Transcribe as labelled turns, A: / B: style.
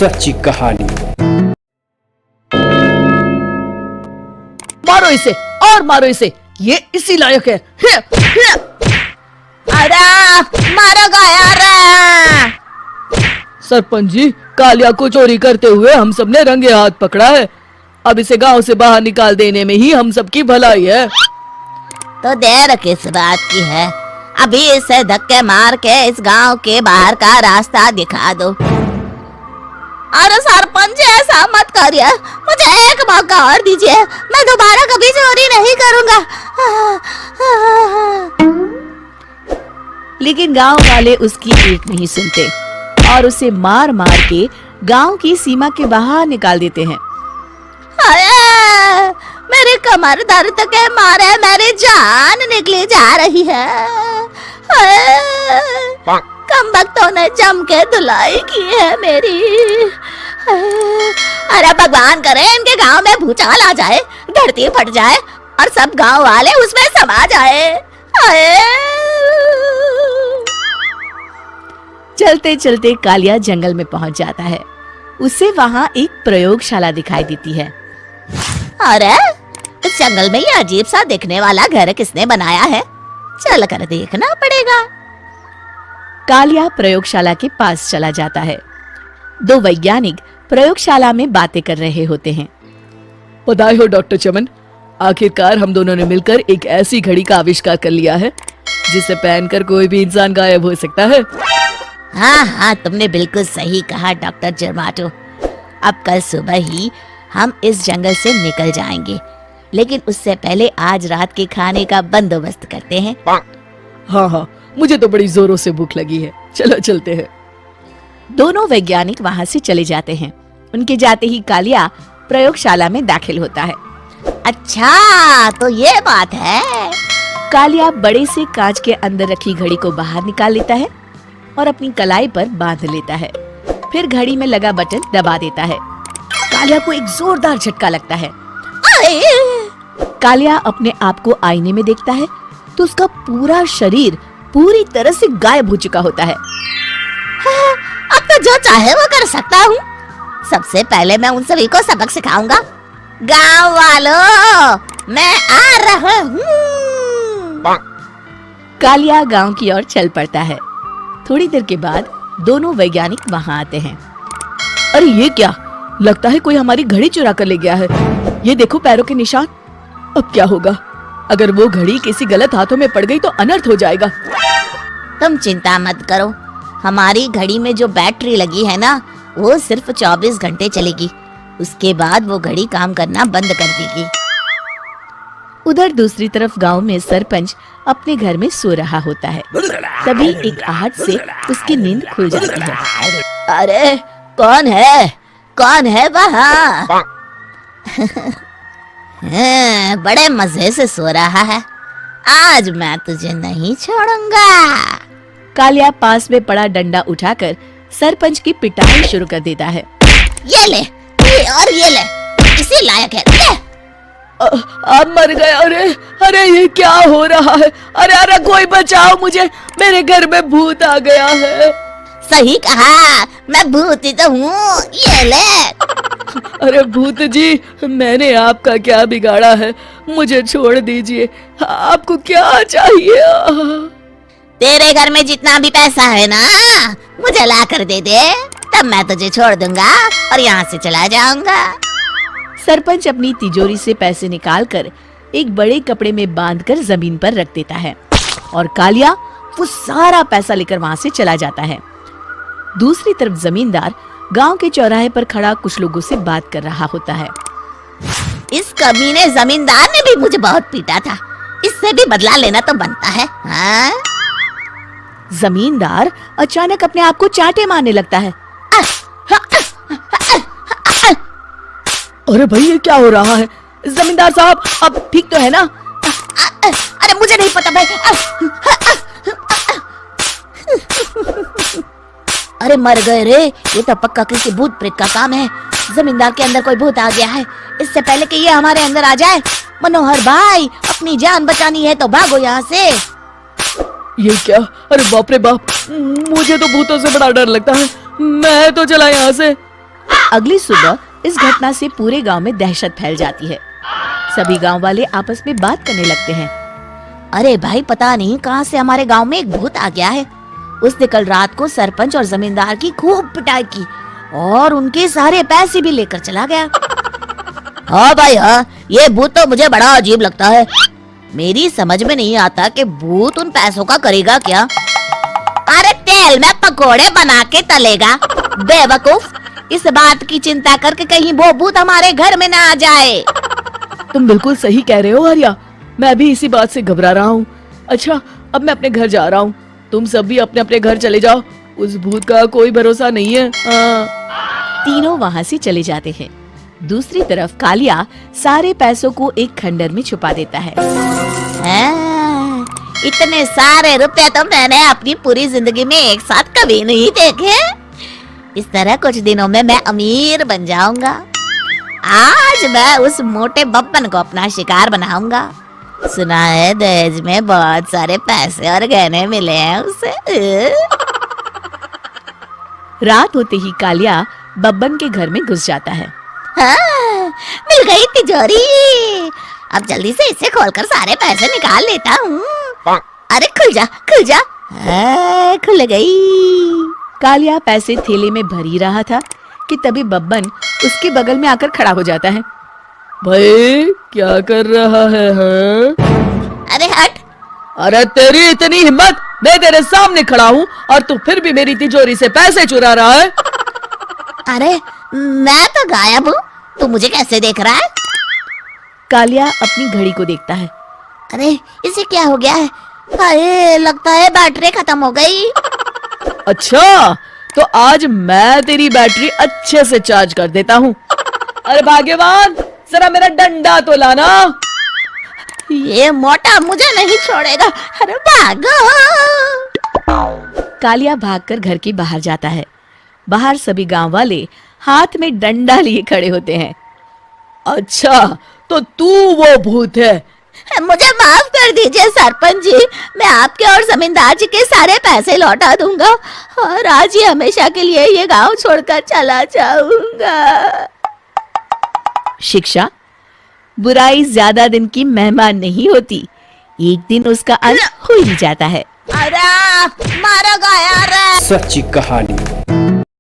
A: सच्ची कहानी।
B: मारो इसे और मारो इसे, ये इसी लायक है।
C: अरे मारो गया।
B: सरपंच जी, कालिया को चोरी करते हुए हम सब ने रंगे हाथ पकड़ा है। अब इसे गांव से बाहर निकाल देने में ही हम सबकी भलाई है।
C: तो देर किस बात की है, अभी इसे धक्के मार के इस गांव के बाहर का रास्ता दिखा दो। अरे सरपंच ऐसा मत करिए, मुझे एक मौका और दीजिए, मैं दोबारा कभी चोरी नहीं करूंगा।
D: लेकिन गांव वाले उसकी एक नहीं सुनते और उसे मार मार के गांव की सीमा के बाहर निकाल देते हैं।
C: मेरी कमर दर्द के मारे मेरी जान निकली जा रही है। कमबख्तों ने जम के धुलाई की है मेरी। अरे भगवान करे इनके गांव में भूचाल आ जाए, धरती फट जाए और सब गांव वाले उसमें समा जाए।
D: चलते चलते कालिया जंगल में पहुंच जाता है। उसे वहां एक प्रयोगशाला दिखाई देती है।
C: अरे इस जंगल में ये अजीब सा दिखने वाला घर किसने बनाया है, चल कर देखना पड़ेगा।
D: कालिया प्रयोगशाला के पास चला जाता है। दो वैज्ञानिक प्रयोगशाला में बातें कर रहे होते हैं।
B: बधाई हो डॉक्टर चमन, आखिरकार हम दोनों ने मिलकर एक ऐसी घड़ी का आविष्कार कर लिया है जिसे पहनकर कोई भी इंसान गायब हो सकता है।
C: हाँ, तुमने बिल्कुल सही कहा डॉक्टर जर्माटो। अब कल सुबह ही हम इस जंगल से निकल जाएंगे, लेकिन उससे पहले आज रात के खाने का बंदोबस्त करते हैं।
B: हाँ, मुझे तो बड़ी जोरों से भूख लगी है, चलो चलते हैं।
D: दोनों वैज्ञानिक वहां से चले जाते हैं। उनके जाते ही कालिया प्रयोगशाला में दाखिल होता है।
C: अच्छा, तो ये बात है।
D: कालिया बड़े से कांच के अंदर रखी घड़ी को बाहर निकाल लेता है और अपनी कलाई पर बांध लेता है। फिर घड़ी में लगा बटन दबा देता है। कालिया को एक जोरदार झटका लगता है। कालिया अपने आप को आईने में देखता है तो उसका पूरा शरीर पूरी तरह से गायब हो चुका होता है।
C: अब तो जो चाहे वो कर सकता हूँ। सबसे पहले मैं उन सभी को सबक सिखाऊंगा। गांव वालों, मैं आ रहा हूँ।
D: कालिया गांव की ओर चल पड़ता है। थोड़ी देर के बाद दोनों वैज्ञानिक वहां आते हैं।
B: अरे ये क्या, लगता है कोई हमारी घड़ी चुरा कर ले गया है। ये देखो पैरों के निशान। अब क्या होगा, अगर वो घड़ी किसी गलत हाथों में पड़ गई तो अनर्थ हो जाएगा।
C: तुम चिंता मत करो, हमारी घड़ी में जो बैटरी लगी है ना, वो सिर्फ 24 घंटे चलेगी। उसके बाद वो घड़ी काम करना बंद कर देगी।
D: उधर दूसरी तरफ गांव में सरपंच अपने घर में सो रहा होता है। तभी एक आहट से उसकी नींद खुल जाती है।
C: अरे कौन है वहाँ? बड़े मजे से सो रहा है, आज मैं तुझे नहीं छोड़ूंगा।
D: कालिया पास में पड़ा डंडा उठाकर सरपंच की पिटाई शुरू कर देता है।
C: ये ले, ये ले, इसी लायक है, ले।
B: आप मर गए। अरे ये क्या हो रहा है? अरे कोई बचाओ मुझे, मेरे घर में भूत आ गया है।
C: सही कहा, मैं भूत ही तो हूँ, ये ले।
B: अरे भूत जी, मैंने आपका क्या बिगाड़ा है, मुझे छोड़ दीजिए। आपको क्या चाहिए?
C: तेरे घर में जितना भी पैसा है ना, मुझे ला कर दे दे, तब मैं तुझे छोड़ दूंगा और यहाँ से चला जाऊंगा।
D: सरपंच अपनी तिजोरी से पैसे निकालकर एक बड़े कपड़े में बांधकर जमीन पर रख देता है और कालिया वो सारा पैसा लेकर वहां से चला जाता है। दूसरी तरफ जमींदार गांव के चौराहे पर खड़ा कुछ लोगों से बात कर रहा होता है।
C: इस कमीने जमींदार ने भी मुझे बहुत पीटा था, इससे भी बदला लेना तो बनता है। हाँ?
D: जमींदार अचानक अपने आप को चांटे मारने लगता है।
B: अरे भाई ये क्या हो रहा है? जमींदार साहब, अब ठीक तो है ना?
C: अरे मुझे नहीं पता भाई। अरे मर गए रे, ये तो पक्का किसी भूत प्रेत का काम है। जमींदार के अंदर कोई भूत आ गया है। इससे पहले कि ये हमारे अंदर आ जाए, मनोहर भाई अपनी जान बचानी है तो भागो यहाँ से।
B: ये क्या? अरे बाप रे बाप, मुझे तो भूतों से बड़ा डर लगता है, मैं तो चला यहाँ से।
D: अगली सुबह इस घटना से पूरे गांव में दहशत फैल जाती है। सभी गांव वाले आपस में बात करने लगते हैं।
C: अरे भाई, पता नहीं कहां से हमारे गांव में एक भूत आ गया है। उसने कल रात को सरपंच और जमींदार की खूब पिटाई की और उनके सारे पैसे भी लेकर चला गया। हाँ भाई हाँ, ये भूत तो मुझे बड़ा अजीब लगता है। मेरी समझ में नहीं आता कि भूत उन पैसों का करेगा क्या। अरे तेल में पकोड़े बना के तलेगा बेवकूफ। इस बात की चिंता करके कहीं वो भूत हमारे घर में ना आ जाए।
B: तुम बिल्कुल सही कह रहे हो आर्या, मैं भी इसी बात से घबरा रहा हूँ। अच्छा, अब मैं अपने घर जा रहा हूँ, तुम सब भी अपने अपने घर चले जाओ। उस भूत का कोई भरोसा नहीं है।
D: तीनों वहाँ से चले जाते हैं। दूसरी तरफ कालिया सारे पैसों को एक खंडर में छुपा देता है।
C: इतने सारे रुपए तो मैंने अपनी पूरी जिंदगी में एक साथ कभी नहीं देखे। इस तरह कुछ दिनों में मैं अमीर बन जाऊंगा। आज मैं उस मोटे बब्बन को अपना शिकार बनाऊंगा। सुना है दहेज में बहुत सारे पैसे और गहने मिले हैं उसे।
D: रात होते ही कालिया बब्बन के घर में घुस जाता है।
C: हाँ, मिल गई तिजोरी। अब जल्दी से इसे खोलकर सारे पैसे निकाल लेता हूँ। अरे खुल जा खुल जा। खुल गई।
D: कालिया पैसे थैले में भर ही रहा था कि तभी बब्बन उसके बगल में आकर खड़ा हो जाता है।
B: भाई क्या कर रहा है हाँ?
C: अरे हट।
B: अरे तेरी इतनी हिम्मत, मैं तेरे सामने खड़ा हूँ और तू फिर भी मेरी तिजोरी से पैसे चुरा रहा है।
C: अरे मैं तो गायब हूँ, तू मुझे कैसे देख रहा है?
D: कालिया अपनी घड़ी को देखता है।
C: अरे इसे क्या हो गया है? अरे लगता है बैटरी खत्म हो गई।
B: अच्छा, तो आज मैं तेरी बैटरी अच्छे से चार्ज कर देता हूँ। अरे भाग्यवान, जरा मेरा डंडा तो लाना।
C: ये मोटा मुझे नहीं छोड़ेगा। अरे भागो।
D: कालिया भागकर घर के बाहर जाता है। बाहर सभी गांव वाले हाथ में डंडा लिए खड़े होते हैं।
B: अच्छा, तो तू वो भूत है।
C: मुझे माफ कर दीजिए सरपंच जी, मैं आपके और जमींदार जी के सारे पैसे लौटा दूंगा और आज ही हमेशा के लिए ये गांव छोड़कर चला जाऊंगा।
D: शिक्षा, बुराई ज्यादा दिन की मेहमान नहीं होती, एक दिन उसका अंत हो ही जाता है।
C: अरे मारा गया रे।
A: सच्ची कहानी।